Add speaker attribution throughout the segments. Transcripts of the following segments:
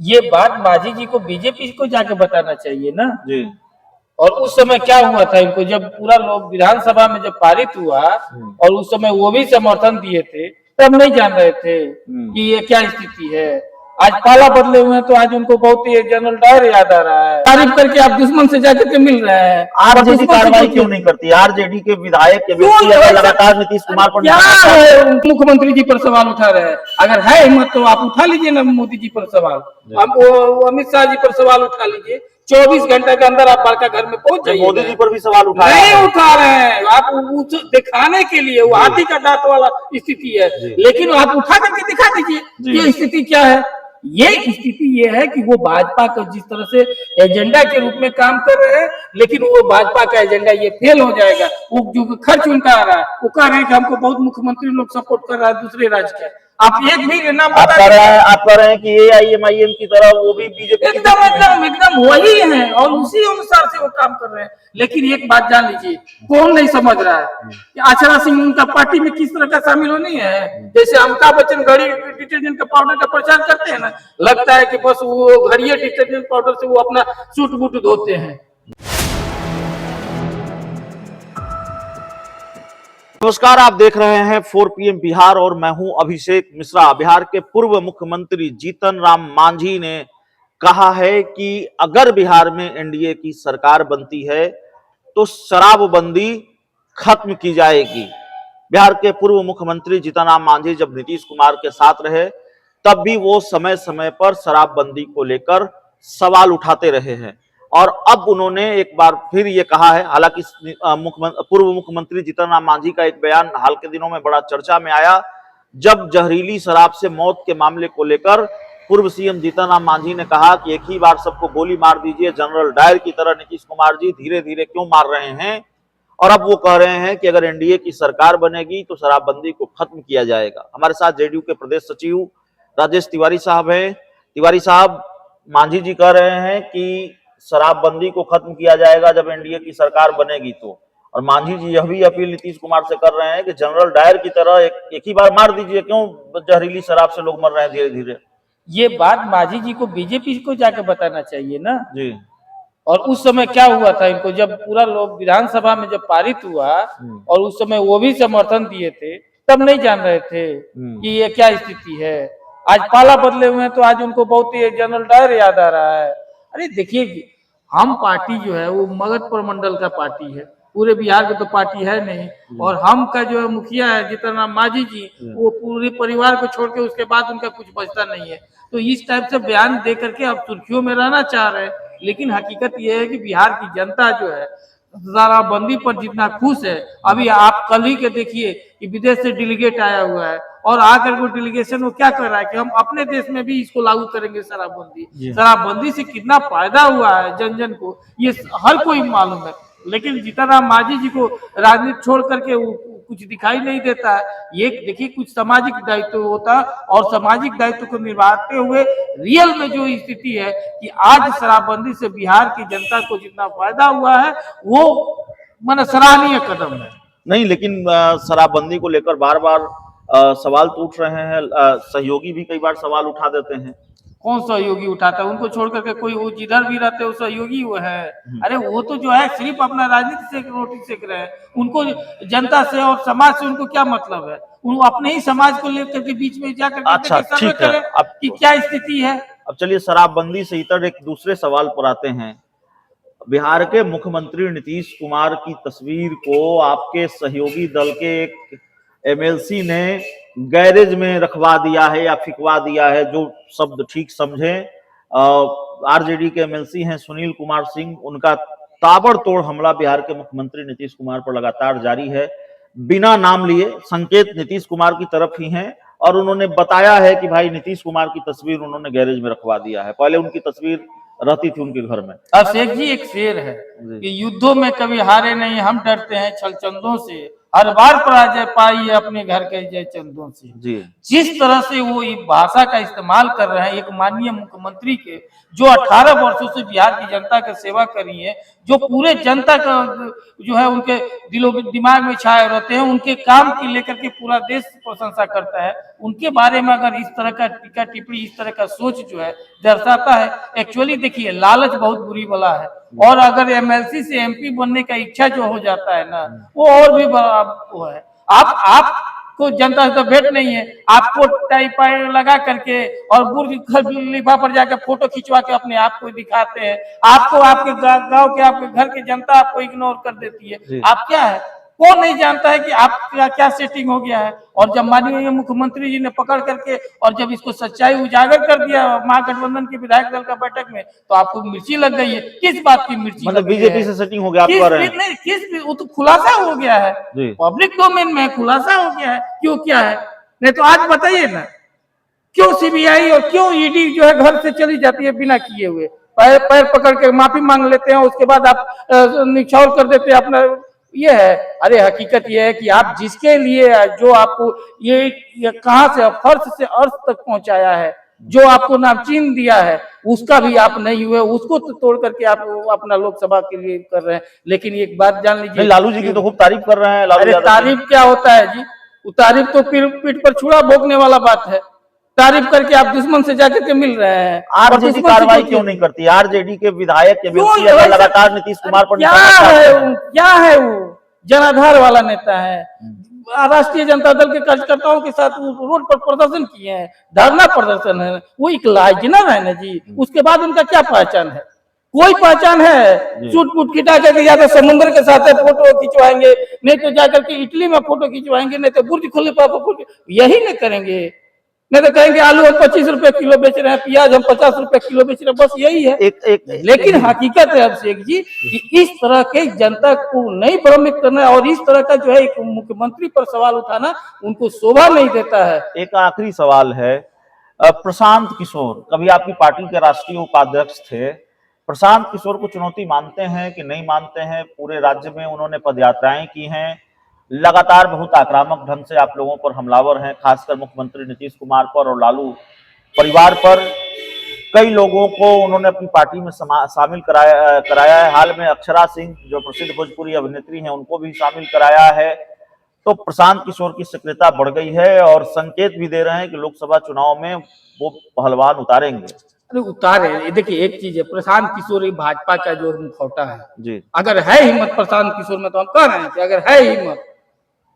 Speaker 1: ये बात मांझी जी को बीजेपी को जाके बताना चाहिए ना
Speaker 2: जी।
Speaker 1: और उस समय क्या हुआ था इनको जब पूरा लोग विधानसभा में जब पारित हुआ और उस समय वो भी समर्थन दिए थे तब नहीं जान रहे थे कि ये क्या स्थिति है। आज पाला बदले हुए हैं तो आज उनको बहुत ही जनरल डायर याद आ रहा है। तारीफ करके आप दुश्मन से जाकर के मिल रहे हैं।
Speaker 2: आरजेडी कार्रवाई क्यों नहीं करती? आरजेडी के विधायक के व्यक्ति अगर लगातार नीतीश कुमार पर
Speaker 1: क्या है मुख्यमंत्री जी पर सवाल उठा रहे हैं। अगर है हिम्मत तो आप उठा लीजिए ना मोदी जी पर सवाल, आप अमित शाह जी पर सवाल उठा लीजिए। 24 घंटे के अंदर आप बड़का घर में पहुंच जाइए।
Speaker 2: मोदी जी पर भी सवाल उठाया
Speaker 1: नहीं उठा रहे हैं आप दिखाने के लिए, वो हाथी का दांत वाला स्थिति है, लेकिन आप उठा करके दिखा दीजिए ये स्थिति क्या है। ये स्थिति ये है कि वो भाजपा को जिस तरह से एजेंडा के रूप में काम कर रहे हैं, लेकिन वो भाजपा का एजेंडा ये फेल हो जाएगा। वो जो खर्च उनका आ रहा है वो कह रहे हैं कि हमको बहुत मुख्यमंत्री लोग सपोर्ट कर रहा है दूसरे राज्य के। आप एक भी नाम
Speaker 2: आप कह रहे हैं कि AIMIM की तरह वो भी बीजेपी
Speaker 1: एकदम एकदम एकदम वही है और उसी अनुसार से वो काम कर रहे हैं। लेकिन एक बात जान लीजिए, कौन नहीं समझ रहा है कि आचरा सिंह उनका पार्टी में किस तरह का शामिल होनी है। जैसे अमिताभ बच्चन घड़ी डिटर्जेंट का पाउडर का प्रचार करते हैं ना, लगता है कि बस वो घड़िया डिटर्जेंट पाउडर से वो अपना सूट बूट धोते हैं।
Speaker 2: नमस्कार, आप देख रहे हैं 4 PM बिहार और मैं हूं अभिषेक मिश्रा। बिहार के पूर्व मुख्यमंत्री जीतन राम मांझी ने कहा है कि अगर बिहार में एनडीए की सरकार बनती है तो शराबबंदी खत्म की जाएगी। बिहार के पूर्व मुख्यमंत्री जीतन राम मांझी जब नीतीश कुमार के साथ रहे तब भी वो समय समय पर शराबबंदी को लेकर सवाल उठाते रहे हैं और अब उन्होंने एक बार फिर ये कहा है। हालांकि पूर्व मुख्यमंत्री जीतन राम मांझी का एक बयान हाल के दिनों में बड़ा चर्चा में आया, जब जहरीली शराब से मौत के मामले को लेकर पूर्व सीएम जीतन राम मांझी ने कहा कि एक ही बार सबको गोली मार दीजिए, जनरल डायर की तरह नीतीश कुमार जी धीरे धीरे क्यों मार रहे हैं। और अब वो कह रहे हैं कि अगर एनडीए की सरकार बनेगी तो शराबबंदी को खत्म किया जाएगा। हमारे साथ जेडीयू के प्रदेश सचिव राजेश तिवारी साहब हैं। तिवारी साहब, मांझी जी कह रहे हैं कि शराबबंदी को खत्म किया जाएगा जब एनडीए की सरकार बनेगी तो, और मांझी जी यह भी अपील नीतीश कुमार से कर रहे हैं कि जनरल डायर की तरह एक ही बार मार दीजिए, क्यों जहरीली शराब से लोग मर रहे हैं धीरे धीरे।
Speaker 1: ये बात मांझी जी को बीजेपी को जाके बताना चाहिए ना
Speaker 2: जी।
Speaker 1: और उस समय क्या हुआ था इनको जब पूरा लोग विधानसभा में जब पारित हुआ और उस समय वो भी समर्थन दिए थे तब नहीं जान रहे थे कि ये क्या स्थिति है। आज पाला बदले हुए हैं तो आज उनको बहुत ही जनरल डायर याद आ रहा है। अरे देखिए, हम पार्टी जो है वो मगध प्रमंडल का पार्टी है, पूरे बिहार की तो पार्टी है नहीं। और हम का जो है मुखिया है जीतन राम मांझी जी, वो पूरे परिवार को छोड़ के उसके बाद उनका कुछ बचता नहीं है। तो इस टाइप से बयान दे करके अब सुर्खियों में रहना चाह रहे हैं, लेकिन हकीकत यह है कि बिहार की जनता जो है शराबबंदी पर जितना खुश है, अभी आप कल ही के देखिए कि विदेश से डेलीगेट आया हुआ है और आकर वो डेलीगेशन वो क्या कर रहा है कि हम अपने देश में भी इसको लागू करेंगे शराबबंदी। शराबबंदी से कितना फायदा हुआ है जन जन को ये हर कोई मालूम है, लेकिन जीतन राम मांझी जी को राजनीति छोड़ करके कुछ दिखाई नहीं देता है। ये देखिए, कुछ सामाजिक दायित्व होता है और सामाजिक दायित्व को निभाते हुए रियल में जो स्थिति है कि आज शराबबंदी से बिहार की जनता को जितना फायदा हुआ है वो माने सराहनीय कदम है।
Speaker 2: नहीं, लेकिन शराबबंदी को लेकर बार बार सवाल तो उठ रहे हैं, सहयोगी भी कई बार सवाल उठा देते हैं।
Speaker 1: कौन सहयोगी उठाता है? उनको छोड़ करके कोई वो जिधर भी रहते हैं वो सहयोगी वो है। अरे वो तो जो है सिर्फ अपना राजनीति से रोटी सेक रहे हैं, उनको जनता से और समाज से उनको क्या मतलब है। वो अपने ही समाज को लेकर के बीच में जाकर
Speaker 2: अच्छा, ठीक है, अब
Speaker 1: कि क्या स्थिति है।
Speaker 2: अब चलिए शराबबंदी से इतर एक दूसरे सवाल पर आते हैं। बिहार के मुख्यमंत्री नीतीश कुमार की तस्वीर को आपके सहयोगी दल के एक MLC ने गैरेज में रखवा दिया है या फिकवा दिया है, जो शब्द ठीक समझें। आरजेडी के MLC हैं सुनील कुमार सिंह, उनका ताबड़तोड़ हमला बिहार के मुख्यमंत्री नीतीश कुमार पर लगातार जारी है। बिना नाम लिए संकेत नीतीश कुमार की तरफ ही हैं और उन्होंने बताया है कि भाई नीतीश कुमार की तस्वीर उन्होंने गैरेज में रखवा दिया है, पहले उनकी तस्वीर रहती थी उनके घर में।
Speaker 1: अभिषेक जी, एक शेर है कि युद्धों में कभी हारे नहीं हम, डरते हैं छलचंदों से हर बार पराजय पाई है अपने घर के जय चंदों से।
Speaker 2: जी
Speaker 1: जिस तरह से वो ये भाषा का इस्तेमाल कर रहे हैं एक माननीय मुख्यमंत्री के, जो 18 वर्षों से बिहार की जनता की सेवा करी है, जो पूरे जनता का जो है उनके दिलों दिमाग में छाए रहते हैं, उनके काम की लेकर के पूरा देश प्रशंसा करता है, उनके बारे में अगर इस तरह का टीका टिप्पणी, इस तरह का सोच जो है दर्शाता है। एक्चुअली देखिए, लालच बहुत बुरी बला है, और अगर एमएलसी से एमपी बनने का इच्छा जो हो जाता है ना, वो और भी बड़ा वो है। आपको जनता से तो भेंट नहीं है, आपको टाइपाइड लगा करके और बुर्ज खलीफा पर जाकर फोटो खिंचवा के अपने आप को दिखाते हैं। आपको आपके गांव के आपके घर की जनता आपको इग्नोर कर देती है। आप क्या है, कौन नहीं जानता है कि आपका क्या सेटिंग हो गया है। और जब माननीय मुख्यमंत्री जी ने पकड़ करके और जब इसको सच्चाई उजागर कर दिया महागठबंधन के विधायक दल का बैठक में, तो आपको मिर्ची लग गई है। किस बात की मिर्ची?
Speaker 2: मतलब बीजेपी से सेटिंग हो गया, आप कह रहे हैं?
Speaker 1: नहीं, वो तो खुलासा हो गया है, पब्लिक डोमेन में खुलासा हो गया है। क्यों, क्या है? नहीं तो आज बताइए ना, क्यों सीबीआई और क्यों ईडी जो है घर से चली जाती है बिना किए हुए? पैर पकड़ के माफी मांग लेते हैं, उसके बाद आप निछावर कर देते हैं अपना। ये है, अरे हकीकत ये है कि आप जिसके लिए जो आपको ये कहां से फर्श से अर्थ तक पहुंचाया है, जो आपको नामचीन दिया है, उसका भी आप नहीं हुए, उसको तो तोड़ करके आप अपना लोकसभा के लिए कर रहे हैं। लेकिन एक बात जान लीजिए,
Speaker 2: लालू जी की तो खूब तारीफ कर रहे हैं।
Speaker 1: अरे तारीफ क्या होता है जी? वो तारीफ तो पीठ पर छुरा भोंकने वाला बात है। तारीफ करके आप दुश्मन से जाकर के मिल रहे हैं।
Speaker 2: आरजेडी कार्रवाई क्यों नहीं करती? आरजेडी के विधायक के व्यक्ति लगातार नीतीश कुमार पर
Speaker 1: क्या है वो जनाधार वाला नेता है। राष्ट्रीय जनता दल के कार्यकर्ताओं के साथ रोड पर प्रदर्शन किए हैं, धरना प्रदर्शन है, वो एक लाइजनर है ना जी। उसके बाद उनका क्या पहचान है? कोई पहचान है? सूट फूट खिटा करके या तो समुद्र के साथ फोटो खिंचवाएंगे, नहीं तो जाकर के इटली में फोटो खिंचवाएंगे, नहीं तो बुर्ज खलीफा पर फोटो, यही नहीं करेंगे। नहीं तो कहेंगे आलू हम 25 रुपए किलो बेच रहे हैं, प्याज हम 50 रुपए किलो बेच रहे हैं, बस यही है। लेकिन हकीकत है अभिषेक जी कि इस तरह के जनता को नहीं भ्रमित करना और इस तरह का जो है एक मुख्यमंत्री पर सवाल उठाना उनको शोभा नहीं देता है।
Speaker 2: एक आखिरी सवाल है, प्रशांत किशोर कभी आपकी पार्टी के राष्ट्रीय उपाध्यक्ष थे, प्रशांत किशोर को चुनौती मानते हैं कि नहीं मानते हैं? पूरे राज्य में उन्होंने पदयात्राएं की हैं, लगातार बहुत आक्रामक ढंग से आप लोगों पर हमलावर हैं, खासकर मुख्यमंत्री नीतीश कुमार पर और लालू परिवार पर। कई लोगों को उन्होंने अपनी पार्टी में शामिल कराया है। हाल में अक्षरा सिंह जो प्रसिद्ध भोजपुरी अभिनेत्री हैं, उनको भी शामिल कराया है। तो प्रशांत किशोर की सक्रियता बढ़ गई है और संकेत भी दे रहे हैं कि लोकसभा चुनाव में वो पहलवान उतारेंगे।
Speaker 1: अरे उतारे, देखिए एक चीज है, प्रशांत किशोर भाजपा का जो मुखौटा है
Speaker 2: जी,
Speaker 1: अगर है हिम्मत प्रशांत किशोर में, तो हम कह रहे हैं कि अगर है हिम्मत,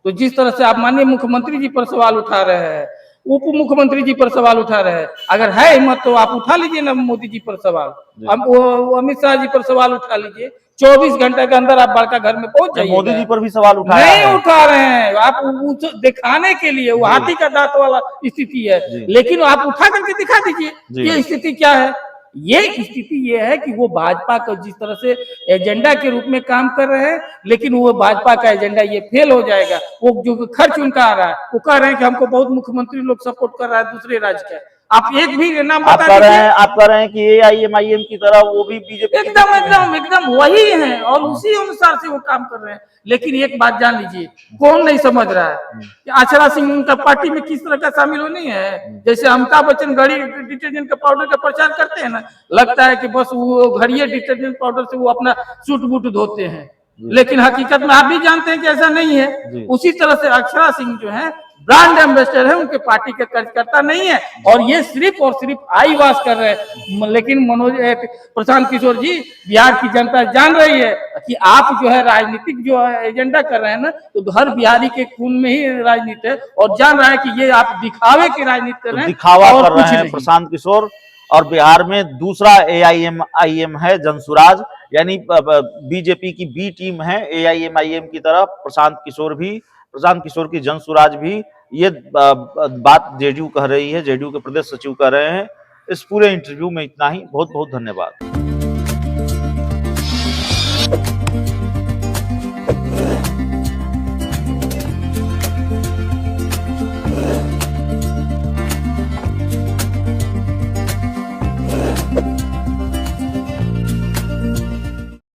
Speaker 1: तो जिस तरह से आप माननीय मुख्यमंत्री जी पर सवाल उठा रहे हैं, उप मुख्यमंत्री जी पर सवाल उठा रहे हैं, अगर है हिम्मत तो आप उठा लीजिए ना मोदी जी पर सवाल, अमित शाह जी पर सवाल उठा लीजिए। 24 घंटे के अंदर आप बड़का घर में पहुंच जाइए।
Speaker 2: मोदी जी पर भी सवाल उठाया
Speaker 1: नहीं उठा रहे हैं आप, दिखाने के लिए वो हाथी का दांत वाला स्थिति है, लेकिन आप उठा करके दिखा दीजिए ये स्थिति क्या है। ये स्थिति ये है कि वो भाजपा का जिस तरह से एजेंडा के रूप में काम कर रहे हैं, लेकिन वो भाजपा का एजेंडा ये फेल हो जाएगा। वो जो खर्च उनका आ रहा है, वो कह रहे हैं कि हमको बहुत मुख्यमंत्री लोग सपोर्ट कर रहा है दूसरे राज्य का। आप एक भी नाम बता दीजिए। आप
Speaker 2: कह रहे हैं कि AIMIM की तरह वो भी बीजेपी
Speaker 1: एकदम वही है और उसी अनुसार से वो काम कर रहे हैं। लेकिन एक बात जान लीजिए, कौन नहीं समझ रहा है कि अक्षरा सिंह उनका पार्टी में किस तरह का शामिल होनी है। जैसे अमिताभ बच्चन घड़ी डिटर्जेंट का पाउडर का प्रचार करते हैं ना, लगता है कि बस वो घड़िए डिटर्जेंट पाउडर से वो अपना सूट बूट धोते हैं, लेकिन हकीकत में आप भी जानते हैं कि ऐसा नहीं है। उसी तरह से अक्षरा सिंह जो है ब्रांड एम्बेसडर है, उनके पार्टी के कार्यकर्ता नहीं है, और ये सिर्फ और सिर्फ आई वास कर रहे हैं। लेकिन प्रशांत किशोर जी, बिहार की जनता जान रही है कि आप जो है राजनीतिक जो है एजेंडा कर रहे हैं ना, तो हर बिहारी के खून में ही राजनीति है, और जान रहा है कि ये आप दिखावे की राजनीति कर रहे हैं,
Speaker 2: दिखावा कर रहे हैं प्रशांत किशोर। और बिहार में दूसरा AIMIM है जनसुराज, यानी बीजेपी की बी टीम है AIMIM की तरफ। प्रशांत किशोर की जनसुराज भी, ये बात जेडीयू कह रही है, जेडीयू के प्रदेश सचिव कह रहे हैं। इस पूरे इंटरव्यू में इतना ही। बहुत बहुत धन्यवाद।